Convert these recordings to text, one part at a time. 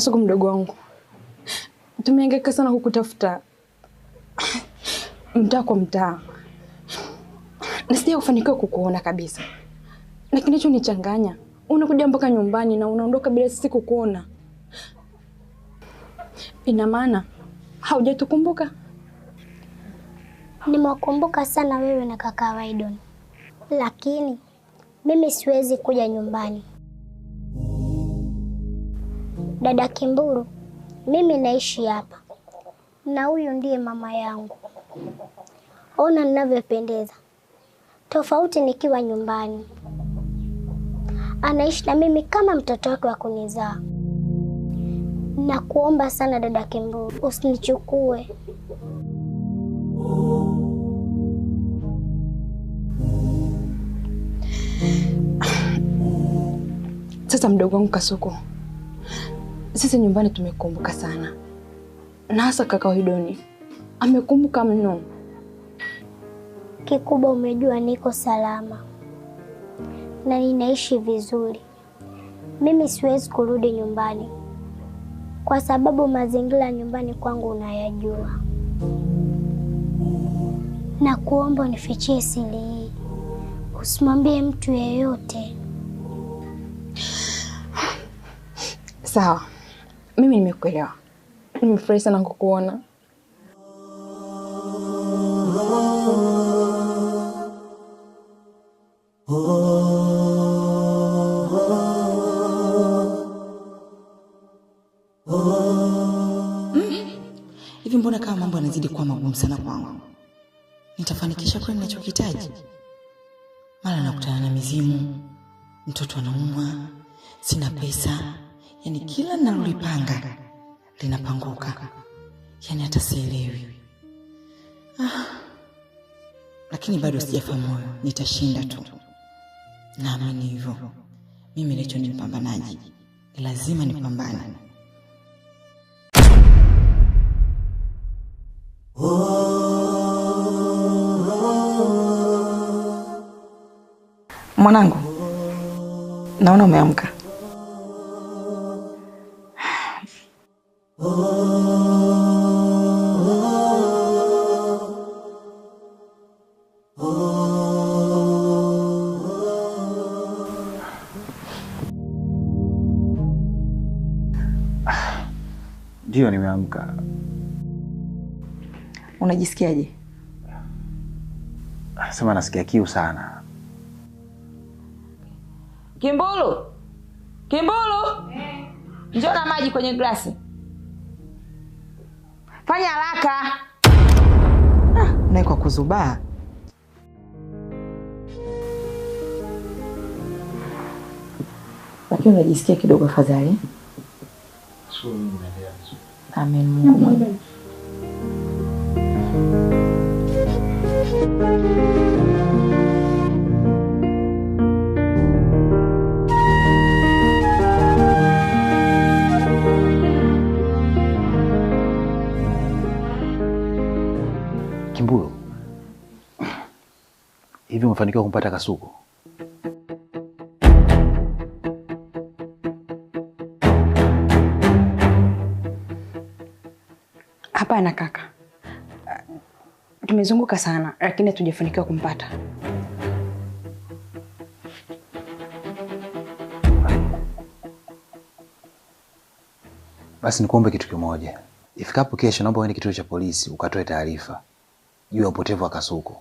Kasuku mdogo wangu, tumehangaika sana kukutafuta mtaa kwa mtaa. Nisije kufanikiwa kukuona kabisa. Na kinachonichanganya, unakuja mpaka nyumbani na unaondoka bila sisi kukuona. Ina maana haujatukumbuka? Nimekumbuka sana wewe na kaka Waidon. Lakini mimi siwezi kuja nyumbani. Dada Kimburu, mimi naishi hapa. Na huyu ndiye mama yangu. Ona ninavyopendeza. Tofauti nikiwa nyumbani. Anaishi na mimi kama mtoto wake wa kunizaa. Nakuomba sana dada Kimburu, usinichukue. Sasa mdogo wangu Kasuku, sisi nyumbani tumekumbuka sana. Na hasa kaka Waidoni amekumbuka mno. Kikubwa umejua niko salama na ninaishi vizuri. Mimi siwezi kurudi nyumbani kwa sababu mazingira nyumbani kwangu unayajua. Na kuomba unifichie siri hii. Usimwambie mtu yeyote. Sawa. Mimi nimekuelewa. Nimefurahi sana kukuona. Hivi mbona kama mambo yanazidi kuwa magumu sana kwangu? Nitafanikisha kweli ninachokihitaji? Mara nakutana na mizimu, mtoto anaumwa, sina pesa, yani kila ninalolipanga linapanguka. Yani hata sielewi. Lakini bado sijafa moyo, nitashinda tu. Naamini hivyo. Mimi leo ni mpambanaji. Lazima nipambane. Mwanangu, naona umeamka. Ndio nimeamka. Unajisikiaje? Sema nasikia kiu sana. Kimbulu! Kimbulu! Njoo na maji kwenye glasi. Fanya haraka. Na kwa kuzubaa. Lakini unajisikia kidogo afadhali? Sio mimi naendelea. Amen, Mungu mwema. Kimbulu, hivi umefanikiwa kumpata Kasuku? Hapana kaka. Tumezunguka sana lakini hatujafanikiwa kumpata. Basi nikuombe kitu kimoja. Ifikapo kesho naomba uende kituo cha polisi ukatoe taarifa juu ya upotevu wa Kasuku.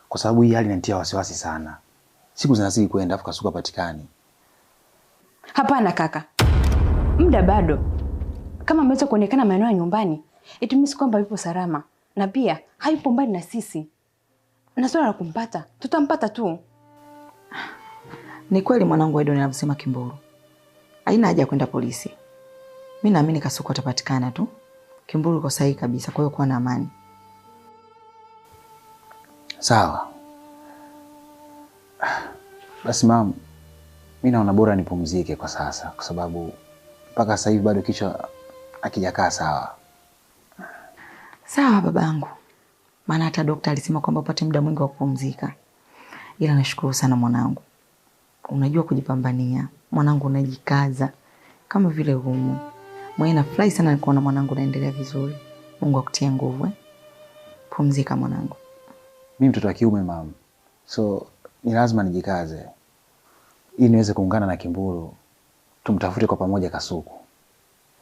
Kwa sababu hii hali inanitia wasiwasi sana. Siku zinazidi kwenda afu Kasuku hapatikani. Hapana kaka. Muda bado. Kama ameweza kuonekana maeneo ya nyumbani, itumisi kwamba yupo salama na pia hayupo mbali na sisi. Na swala la kumpata, tutampata tu. Ni kweli mwanangu Waidon anavyosema Kimburu. Haina haja kwenda polisi. Mimi naamini Kasuku atapatikana tu. Kimburu yuko sahihi kabisa, kwa hiyo kuwa na amani. Sawa. Basi mama, mimi naona bora nipumzike kwa sasa kwa sababu mpaka sasa hivi bado kichwa hakijakaa sawa. Sawa babangu. Maana hata daktari alisema kwamba upate muda mwingi wa kupumzika. Ila nashukuru sana mwanangu. Unajua kujipambania. Mwanangu unajikaza kama vile humu. Mwenye nafurahi sana kuona mwanangu naendelea vizuri. Mungu akutie nguvu. Pumzika mwanangu. Mimi mtoto wa kiume mama. So ni lazima nijikaze. Ili niweze kuungana na Kimbulu. Tumtafute kwa pamoja Kasuku.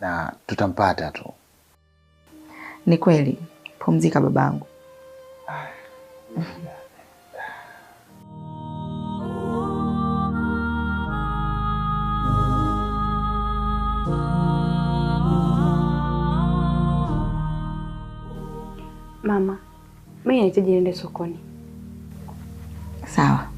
Na tutampata tu. Ni kweli. Pumzika babangu. Mama, mimi nahitaji niende sokoni. Sawa.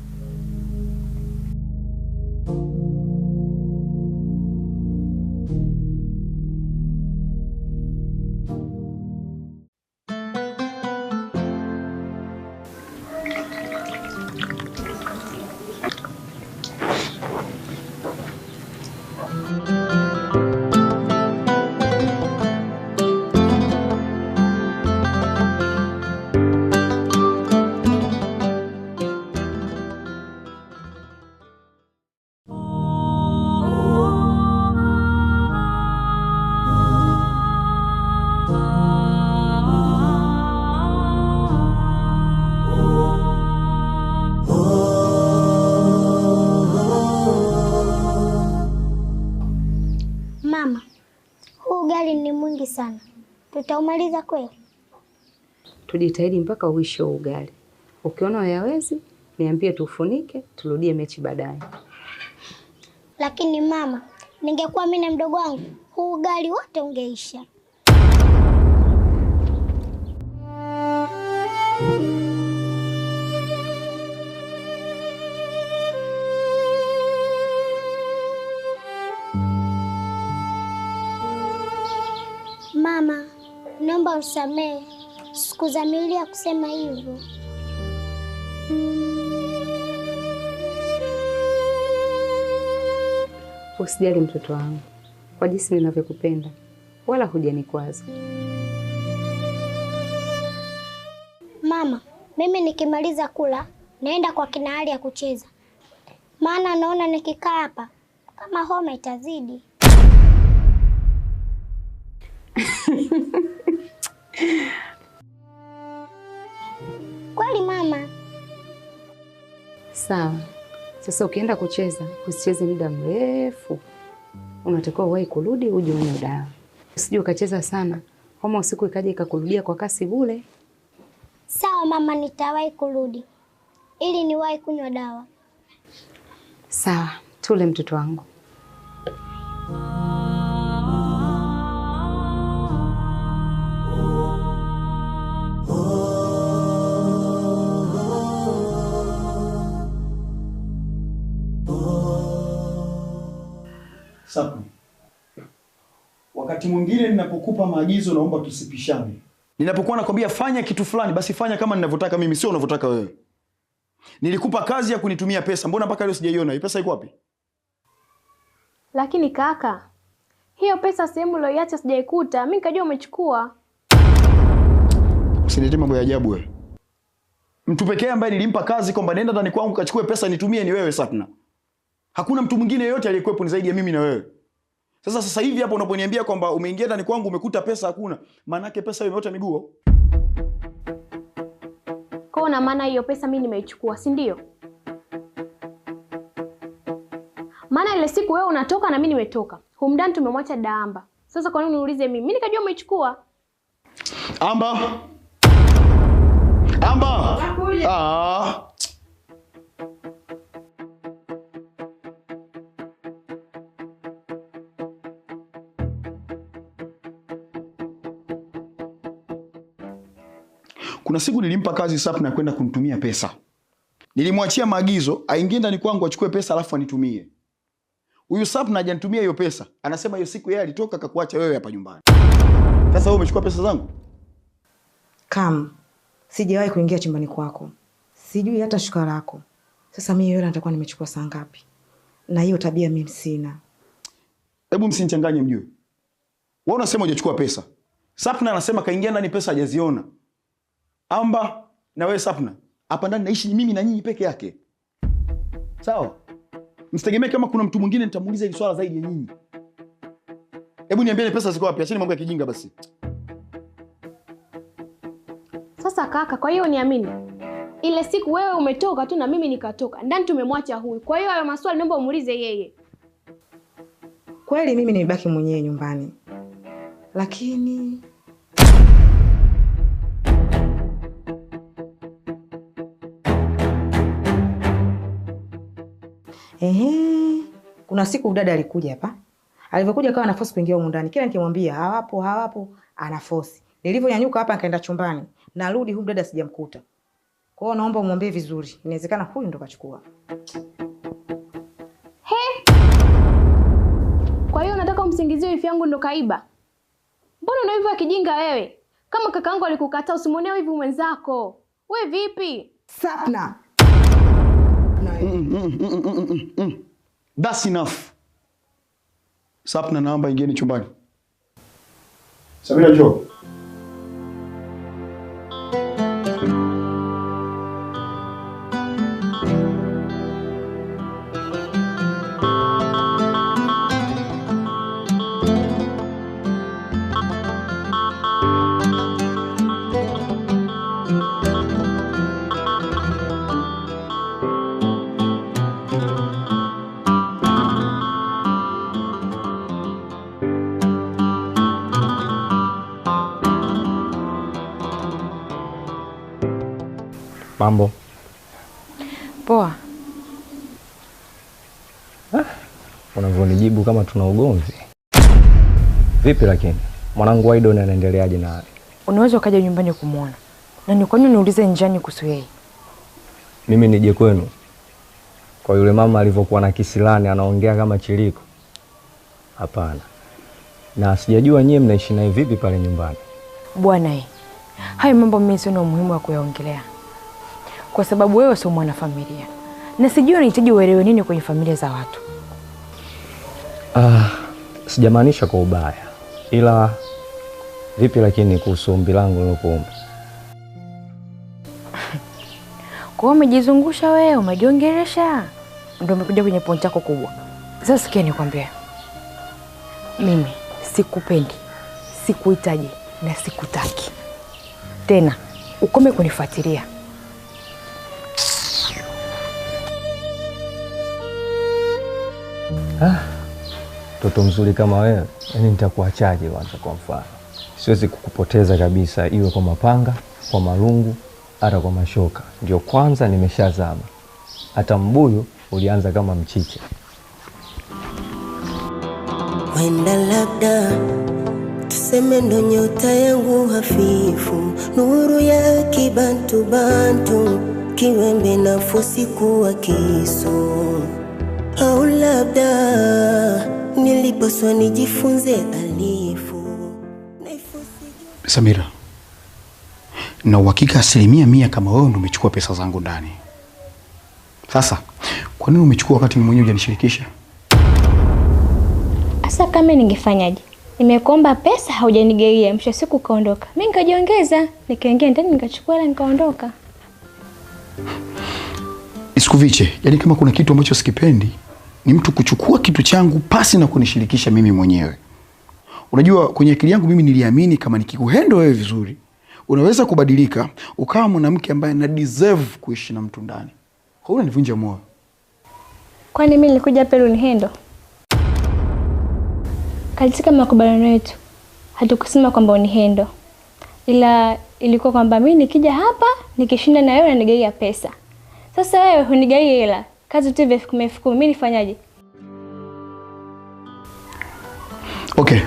Mama, huu ugali ni mwingi sana. Tutaumaliza kweli? Tujitahidi mpaka uishe ugali. Ukiona hayawezi, niambie tufunike, turudie mechi baadaye. Lakini mama, ningekuwa mimi na mdogo wangu, huu ugali wote ungeisha. Mama, naomba usamehe. Sikudhamiria kusema hivyo. Usijali mtoto wangu. Kwa jinsi ninavyokupenda, wala hujanikwaza. Mama, mimi nikimaliza kula, naenda kwa kina Ali ya kucheza. Maana naona nikikaa hapa kama homa itazidi. Kweli mama? Sawa. Sasa ukienda kucheza, usicheze muda mrefu. Unatakiwa uwahi kurudi uje unywe dawa. Usije ukacheza sana, kama usiku ikaja ikakurudia kwa kasi bure. Sawa mama, nitawahi kurudi ili niwahi kunywa dawa. Sawa, tule mtoto wangu. Sapi. Wakati mwingine ninapokupa maagizo naomba tusipishane. Ninapokuwa nakwambia fanya kitu fulani basi fanya kama ninavyotaka mimi, sio unavyotaka wewe. Nilikupa kazi ya kunitumia pesa, mbona mpaka leo sijaiona? Hii pesa iko wapi? Lakini kaka, hiyo pesa sehemu uliyoiacha sijaikuta. Mimi nikajua umechukua. Usiniletee mambo ya ajabu wewe. Mtu pekee ambaye nilimpa kazi kwamba nenda ndani kwangu kachukue pesa nitumie ni wewe Sapna. Hakuna mtu mwingine yeyote aliyekuwepo ni zaidi ya mimi na wewe. Sasa hivi hapo unaponiambia kwamba umeingia ndani kwangu umekuta pesa hakuna, maana yake pesa hiyo imeota miguu. Kwa na maana hiyo pesa mimi nimeichukua, si ndio? Maana ile siku wewe unatoka na mimi nimetoka. Humdani tumemwacha Daamba. Sasa kwa nini uniulize mimi? Mimi nikajua umeichukua. Amba. Amba. Ah. Kuna siku nilimpa kazi Sapna kwenda kunitumia pesa. Nilimwachia maagizo aingie ndani kwangu achukue pesa alafu anitumie. Huyu Sapna hajanitumia hiyo pesa. Anasema hiyo siku yeye alitoka akakuacha wewe hapa nyumbani. Sasa wewe umechukua pesa zangu? Sijawahi kuingia chumbani kwako. Sijui hata shuka lako. Sasa mimi yule nitakuwa nimechukua saa ngapi? Na hiyo tabia mimi sina. Hebu msinichanganye mjue. Wewe unasema hujachukua pesa. Sapna anasema kaingia ndani pesa hajaziona. Amba na wewe Sapna, hapa ndani naishi mimi na nyinyi peke yake. Sawa? Msitegemee kama kuna mtu mwingine nitamuuliza hili swala zaidi ya nyinyi. Hebu niambie pesa ziko wapi? Acheni mambo ya kijinga basi. Sasa kaka, kwa hiyo niamini. Ile siku wewe umetoka tu na mimi nikatoka. Ndani tumemwacha huyu. Kwa hiyo hayo maswali naomba umuulize yeye. Kweli mimi nimebaki mwenyewe nyumbani. Lakini kuna siku dada alikuja hapa. Alivyokuja akawa anaforce kuingia huko ndani. Kila nikimwambia hawapo, anaforce. Nilivyonyanyuka hapa nikaenda chumbani. Narudi huyu dada sijamkuta. Kwa hiyo naomba umwambie vizuri. Inawezekana huyu ndo kachukua. Kwa hiyo nataka umsingizie wifi yangu ndo kaiba. Mbona una hivyo kijinga wewe? Kama kakaangu alikukataa usimuonee hivi mwenzako. Wewe vipi? Sapna. That's enough. Sapna, naomba ingieni chumbani. Samira, njoo. Mambo. Poa. Unavyonijibu kama tuna ugomvi. Vipi lakini? Mwanangu Aidon anaendeleaje na? Unaweza ukaja nyumbani kumuona. Na ni kwa nini uniulize njiani kuhusu yeye? Mimi nije kwenu. Kwa yule mama alivyokuwa na kisilani anaongea kama chiliko. Hapana. Na sijajua nyie mnaishi naye vipi pale nyumbani. Bwana hayo mambo mimi sio muhimu wa kuyaongelea. Kwa sababu wewe sio mwanafamilia. Na sijui unahitaji uelewe nini kwenye familia za watu. Sijamaanisha kwa ubaya. Ila vipi lakini kuhusu ombi langu nilokuomba? Kwa umejizungusha wewe, umejiongelesha. Ndio umekuja kwenye point yako kubwa. Sasa sikia nikwambie. Mimi sikupendi, sikuhitaji na sikutaki. Tena ukome kunifuatilia. Mtoto mzuri kama wewe, yani nitakuachaje kwanza kwa mfano? Siwezi kukupoteza kabisa, iwe kwa mapanga, kwa marungu, hata kwa mashoka. Ndio kwanza nimeshazama. Hata mbuyu ulianza kama mchicha. Wenda labda tuseme ndo nyota yangu hafifu, nuru ya kibantu bantu, kiwembe na fusi kuwa kisu. Au labda nilipaswa nijifunze alifu. Samira, na uhakika 100% kama wewe ndio umechukua pesa zangu ndani. Sasa, kwa nini umechukua wakati mwenyewe hujanishirikisha? Asa kama ningefanyaje? Nimekuomba pesa haujanigeia, mwisho siku kaondoka. Mimi nikajiongeza, nikaingia ndani nikachukua hela nikaondoka. Isikuviche, yani kama kuna kitu ambacho sikipendi ni mtu kuchukua kitu changu pasi na kunishirikisha mimi mwenyewe. Unajua kwenye akili yangu mimi niliamini kama nikikuhandle wewe vizuri, unaweza kubadilika ukawa mwanamke ambaye na deserve kuishi na mtu ndani. Hauna nivunja moyo. Kwani mimi nilikuja hapa unihandle? Katika makubaliano yetu hatukusema kwamba unihandle. Ila ilikuwa kwamba mimi nikija hapa nikishinda na wewe unanigaia pesa. Sasa wewe unigaia hela. Kazi tu 10,000 mimi nifanyaje? Okay.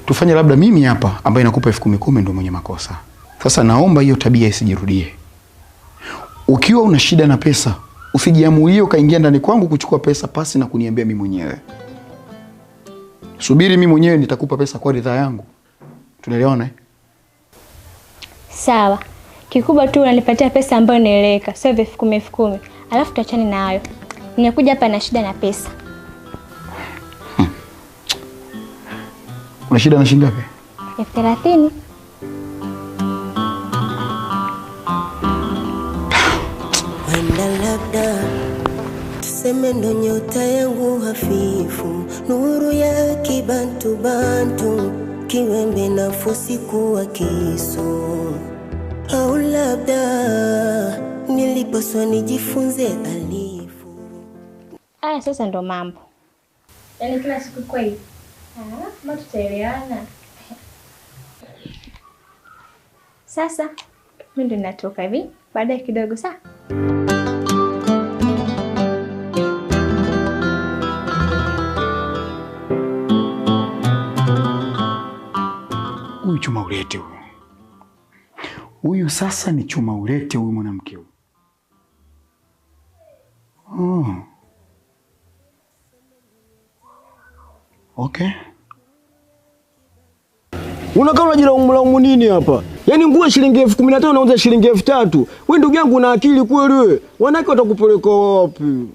Tufanye labda mimi hapa ambaye nakupa 10,000 ndio mwenye makosa. Sasa naomba hiyo tabia isijirudie. Ukiwa una shida na pesa, usijiamulie ukaingia ndani kwangu kuchukua pesa pasi na kuniambia mimi mwenyewe. Subiri mimi mwenyewe nitakupa pesa kwa ridhaa yangu. Tunaelewana? Sawa. Kikubwa tu unanipatia pesa ambayo inaeleweka, sio 10,000. Alafu tuachane na hayo. Ninakuja hapa na shida na pesa. Una shida na shilingi ngapi? 30,000. Wenda labda tuseme ndo nyota yangu hafifu, nuru ya kibantu bantu, kiwembe nafusi kuwa kisu. Au labda nilipaswa nijifunze alifu. Aya, sasa ndo mambo. Yaani kila siku kwa hivi. Kama tutaelewana. Sasa mimi ndo natoka hivi baadaye kidogo saa. Huyu chuma ulete huyu. Huyu sasa ni chuma ulete huyu mwanamke huyu. Okay. Unakaa unajilaumu nini hapa? Yaani nguo shilingi 15,000 unauza shilingi 3,000. Wewe ndugu yangu una akili kweli wewe? Wanawake watakupeleka wapi?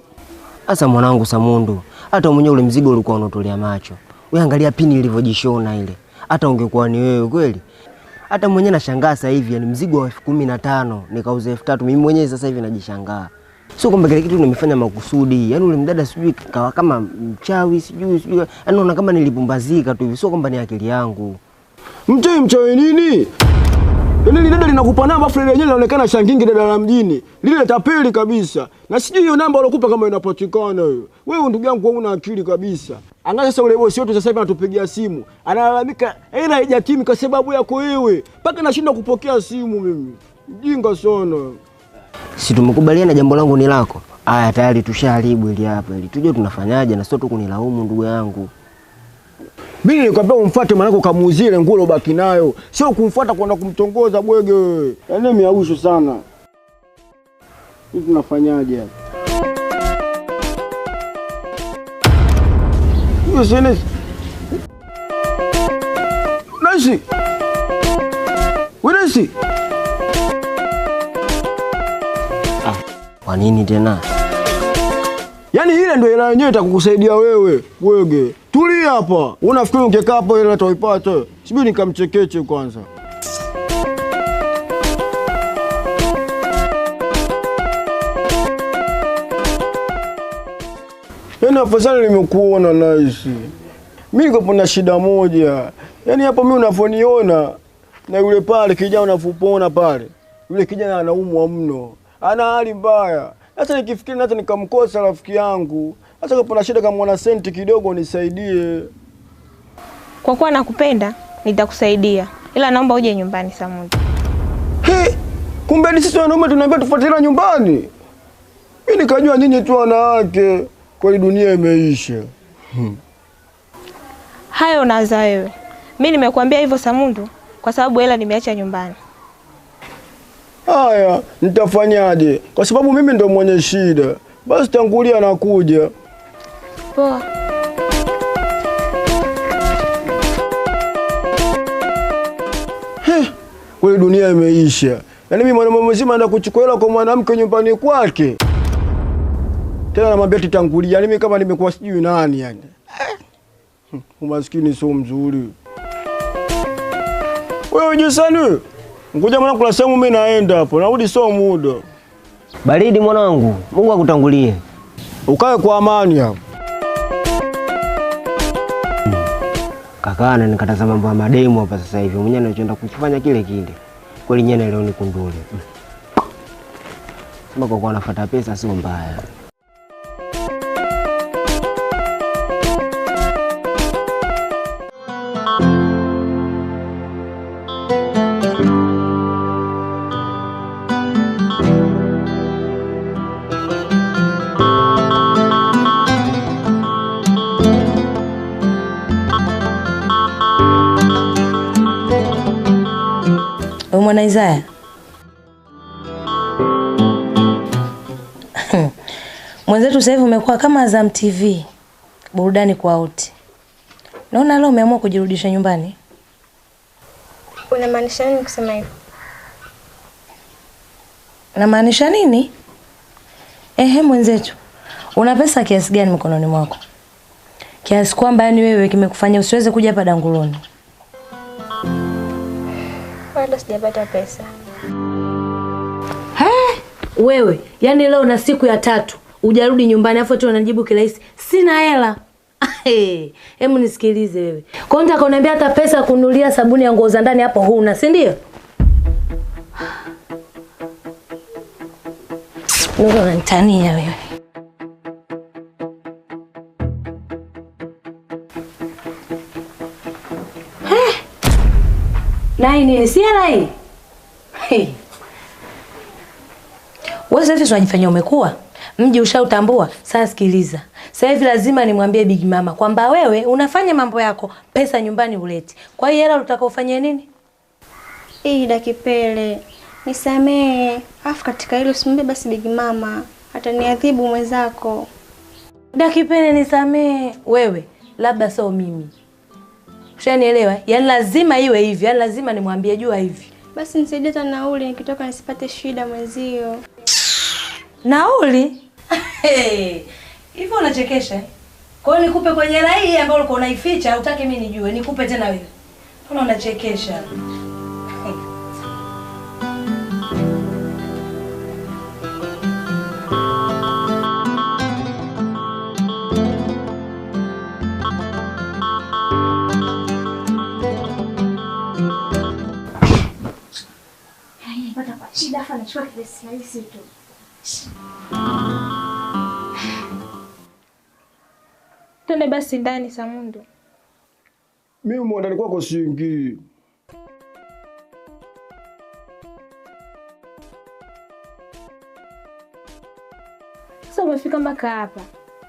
Sasa mwanangu Samundu, hata mwenyewe ule mzigo ulikuwa unatolea macho. Wewe angalia pini ilivyojishona ile. Hata ungekuwa ni wewe kweli. Hata mwenyewe nashangaa sasa hivi, yani mzigo wa 15,000 nikauza 3,000. Mimi mwenyewe sasa hivi najishangaa. Sio kwamba kile kitu nimefanya makusudi. Yaani ule mdada sijui kawa kama mchawi sijui. Yaani naona kama nilipumbazika tu hivi. Sio kwamba ni akili yangu. Mchawi nini? Yaani lile dada linakupa namba afu lenyewe linaonekana shangingi dada la mjini. Lile tapeli kabisa. Na sijui hiyo namba alokupa kama inapatikana hiyo. Wewe ndugu yangu una akili kabisa. Angalia sasa ule bosi wetu sasa hivi anatupigia simu. Analalamika hela haijatimi kwa sababu yako wewe. Mpaka nashinda kupokea simu mimi. Mjinga sana. Si tumekubaliana jambo langu ni lako. Aya tayari tushaharibu ili hapa ili. Tujue tunafanyaje na sio tu kunilaumu ndugu yangu. Mimi nilikwambia umfuate mwanako kamuuzie ile nguo baki nayo. Sio kumfuata kwenda kumtongoza bwege wewe. Yaani miausho sana. Hivi tunafanyaje hapa? Hiyo sene. Nasi. Wewe Kwa nini tena? Yaani ile ndio hela yenyewe itakukusaidia wewe, bwege. Tulia hapa. Unafikiri ungekaa hapo ile utaipata? Sibiri nikamchekeche kwanza. Yaani afadhali nimekuona nice. Mimi niko na shida moja. Yaani hapo mimi unavoniona na yule pale kijana unavupona pale. Yule kijana anaumwa mno. Ana hali mbaya. Sasa nikifikiri hata nikamkosa rafiki yangu. Sasa kama kuna shida kama una senti kidogo nisaidie. Kwa kuwa nakupenda, nitakusaidia. Ila naomba uje nyumbani Samundu. Kumbe ni sisi wanaume tunaambia tufuatilie nyumbani. Mimi nikajua nyinyi tu wanawake. Kwa dunia imeisha. Hayo unaanza wewe. Mimi nimekuambia hivyo Samundu kwa sababu hela nimeacha nyumbani. Haya, nitafanyaje? Kwa sababu mimi ndo mwenye shida. Basi tangulia nakuja. Poa. Kwa dunia imeisha. Yaani mimi mwanamume mzima anaenda kuchukua hela kwa mwanamke nyumbani kwake. Tena namwambia titangulia. Yaani mimi kama nimekuwa sijui nani yani. Umaskini sio mzuri. Wewe Jesani, ngoja mwana kula sehemu mimi naenda hapo. Narudi sio muda. Baridi mwanangu, Mungu akutangulie. Ukae kwa amani hapo. Kaka na nikataza mambo ya mademu hapa sasa hivi. Mwenyewe anachoenda kufanya kile kile. Kweli nyene leo ni kundule. Sema kwa kuwa anafuata pesa sio mbaya. Mwana Isaya. Mwenzetu sasa hivi umekuwa kama Azam TV. Burudani kwa wote. Naona leo umeamua kujirudisha nyumbani. Unamaanisha nini kusema hivyo? Unamaanisha nini? Mwenzetu. Una pesa kiasi gani mkononi mwako? Kiasi kwamba yani wewe kimekufanya usiweze kuja hapa Danguloni. Wala sijapata pesa. Wewe, yani leo na siku ya 3 Ujarudi nyumbani afu tu unajibu kirahisi, sina hela. Hebu nisikilize wewe. Kwa nini unataka uniambia hata pesa ya kununulia sabuni ya nguo za ndani hapo huna, si ndio? Ndio unanitania wewe. Nai nini si hela hii? Wewe sasa unajifanya umekuwa? Mji ushautambua. Sasa sikiliza. Sasa hivi lazima nimwambie Big Mama kwamba wewe unafanya mambo yako, pesa nyumbani uleti. Kwa hiyo hela utakaofanyia nini? Dakipele, nisamee. Afu katika hilo usimwambie basi Big Mama, ataniadhibu mwenzako. Dakipele nisamee. Wewe, labda sio mimi. Ushanielewa? Yaani lazima iwe hivi, yaani lazima nimwambie jua hivi. Basi nisaidie hata nauli nikitoka nisipate shida mwenzio. Nauli? Hivyo unachekesha? Kwa hiyo nikupe kwenye hela hii ambayo ulikuwa unaificha, hutaki mimi nijue, nikupe tena wewe. Mbona unachekesha? Shida hapa nachukua kesi rahisi tu. Twende basi ndani Samundu. Mimi mwandani kwako siingii. Sasa umefika mpaka hapa.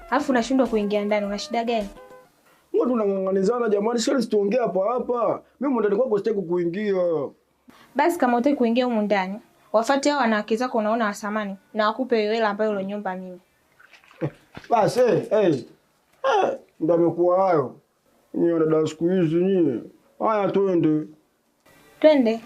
Alafu unashindwa kuingia ndani, una shida gani? Mbona tunang'ang'anizana jamani, sisi tuongee hapa. Mimi mwandani kwako sitaki kuingia. Basi kama utaki kuingia humu ndani, wafuate hao wanawake zako unaona wasamani na wakupe hiyo hela ambayo ulionyomba mimi. Basi ndio amekuwa hayo. Ni dada siku hizi nyie. Haya twende. Twende.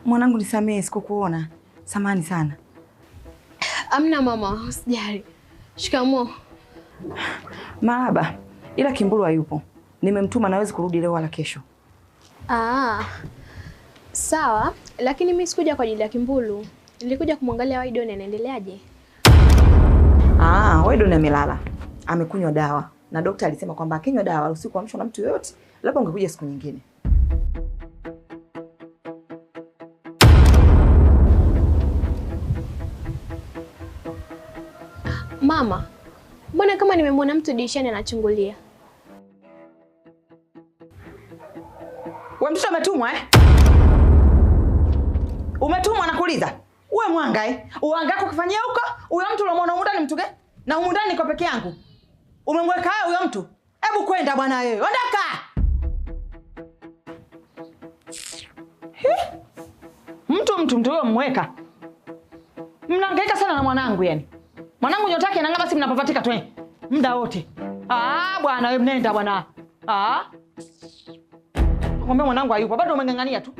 Mwanangu nisamee sikukuona. Samahani sana. Amna mama, usijali. Shikamoo. Marahaba. Ila Kimbulu hayupo. Nimemtuma nawezi kurudi leo wala kesho. Sawa, lakini mimi sikuja kwa ajili ya Kimbulu. Nilikuja kumwangalia Waidon anaendeleaje. Waidon amelala. Amekunywa dawa. Na daktari alisema kwamba akinywa dawa usiku amshwa na mtu yoyote. Labda ungekuja siku nyingine. Mama, mbona kama nimemwona mtu dirishani anachungulia? Wewe mtoto umetumwa Umetumwa nakuuliza. Uwe mwanga Uanga wako kufanyia huko? Huyo mtu uliomwona huko ndani mtu gani? Na huko ndani niko peke yangu. Umemweka huyo mtu? Hebu kwenda bwana wewe. Ondoka. Mtu huyo mweka. Mnahangaika sana na mwanangu yani. Mwanangu nyota yake inang'aa basi mnapopatika tu muda wote. Bwana wewe mnenda bwana. Kumbe mwanangu hayupo bado umeng'ang'ania tu.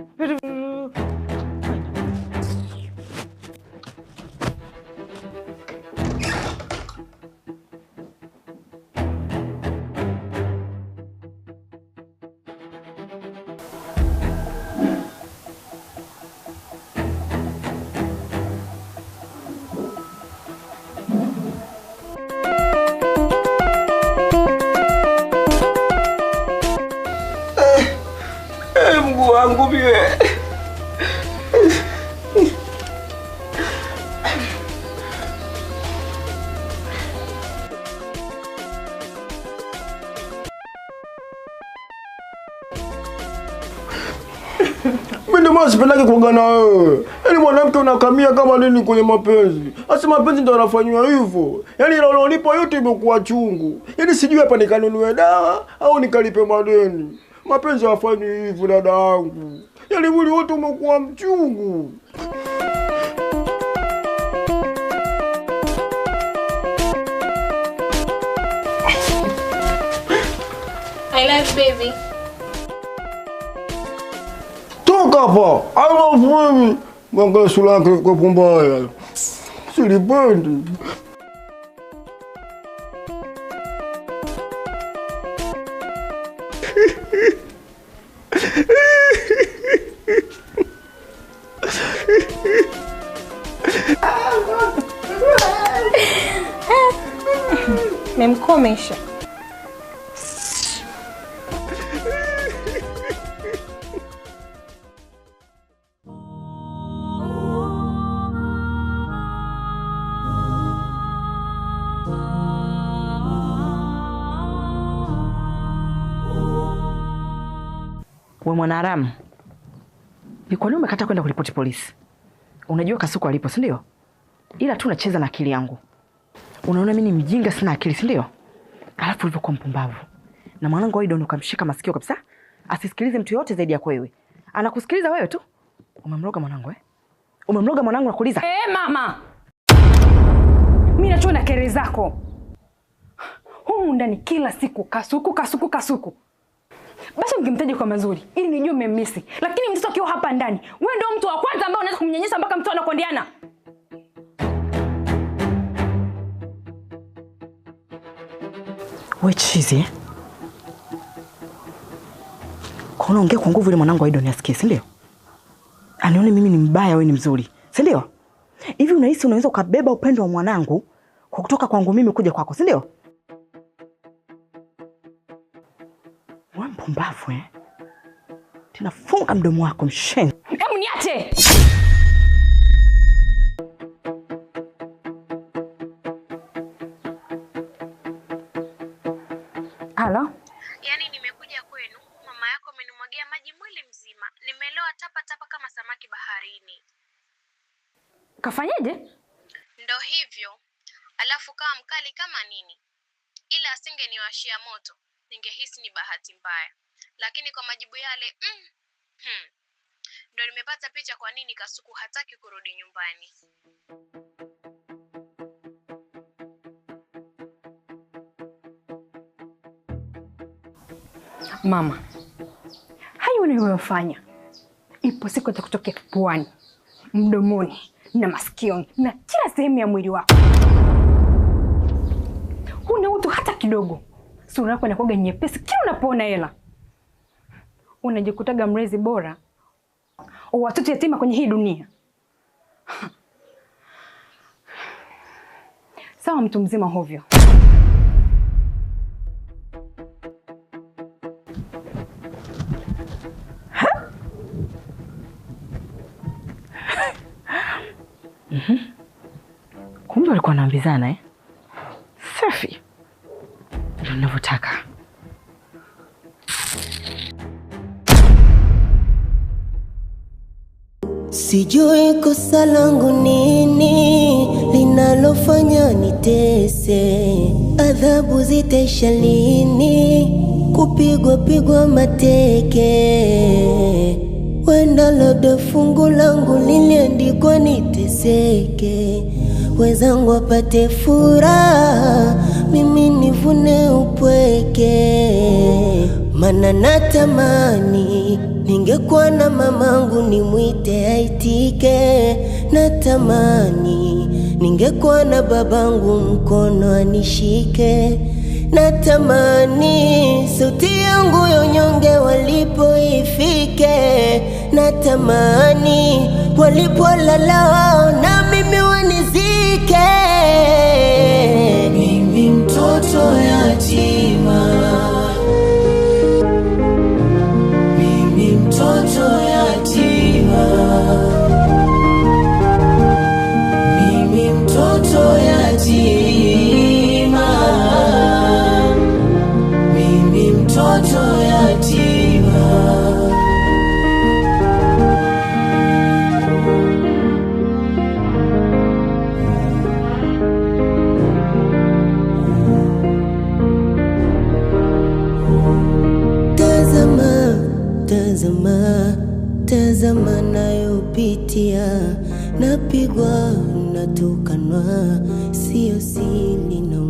Mguu wangu mie. Mimi ndio sipendaki kuoga na wewe. Yaani mwanamke unakamia kama nini kwenye mapenzi. Asa mapenzi ndio yanafanywa hivyo. Yaani ile unaonipa yote imekuwa chungu. Yaani sijui hapa nikanunue dawa au nikalipe madeni. Mapenzi hayafanyi hivyo dada yangu. Yaani mwili wote umekuwa mchungu. I love baby. Toka hapa. I love baby. Mwangalia sura yake kwa mbaya. Silipendi. Memkomesha. We mwanaharamu, ni kwa nini umekataa kwenda kuripoti polisi? Unajua Kasuku alipo, si ndio? Ila tu unacheza na akili yangu. Unaona mimi ni mjinga sina akili, si ndio? Alafu ulivyokuwa mpumbavu. Na mwanangu Aido ukamshika masikio kabisa. Asisikilize mtu yote zaidi yako wewe. Anakusikiliza wewe tu. Umemroga mwanangu Umemroga mwanangu nakuuliza. Mama. Mimi nachona na kere zako. Humu ndani kila siku Kasuku. Basi ungemtaja kwa mazuri ili nijue mmemisi. Lakini mtoto akiwa hapa ndani, wewe ndio mtu wa kwanza ambaye unaweza kumnyanyasa mpaka mtoto anakondiana. Wewe chizi. Kwa unaongea kwa nguvu ile mwanangu Aido asikie, si ndio? Anione mimi ni mbaya wewe ni mzuri, si ndio? Hivi unahisi unaweza ukabeba upendo wa mwanangu kwa kutoka kwangu mimi kuja kwako, si ndio? Wewe mpumbavu Tena funga mdomo wako mshenzi. Hebu niache. Halo? Yaani nimekuja kwenu, mama yako amenimwagia maji mwili mzima. Nimeloa tapa kama samaki baharini. Kafanyaje? Ndo hivyo. Alafu kawa mkali kama nini. Ila asingeniwashia moto, ningehisi ni bahati mbaya. Lakini kwa majibu yale, ndo nimepata picha kwa nini Kasuku hataki kurudi nyumbani. Mama, hayo unayofanya ipo siku itakutokea puani, mdomoni na masikioni na kila sehemu ya mwili wako. Huna utu hata kidogo. Sura yako inakuwa nyepesi kila unapoona hela. Unajikutaga mrezi bora watoto yatima kwenye hii dunia. Sawa, mtu mzima hovyo. Kumbe walikuwa wanaambizana Safi. Ndio ninavyotaka. Sijui kosa langu nini linalofanya nitese, adhabu zitaisha lini, kupigwa mateke. Wenda labda fungu langu liliandikwa niteseke, wenzangu wapate furaha, mimi nivune upweke. Mana natamani ningekuwa na mamangu nimwite aitike, natamani ningekuwa na babangu mkono anishike, natamani sauti yangu yonyonge walipo ifike, natamani walipolala wao na mimi wanizike. Mimi mtoto yatima, mimi mtoto yatima, mimi mtoto yatima, mimi mtoto yatima. nikitazama nayopitia, napigwa, natukanwa, sio siri na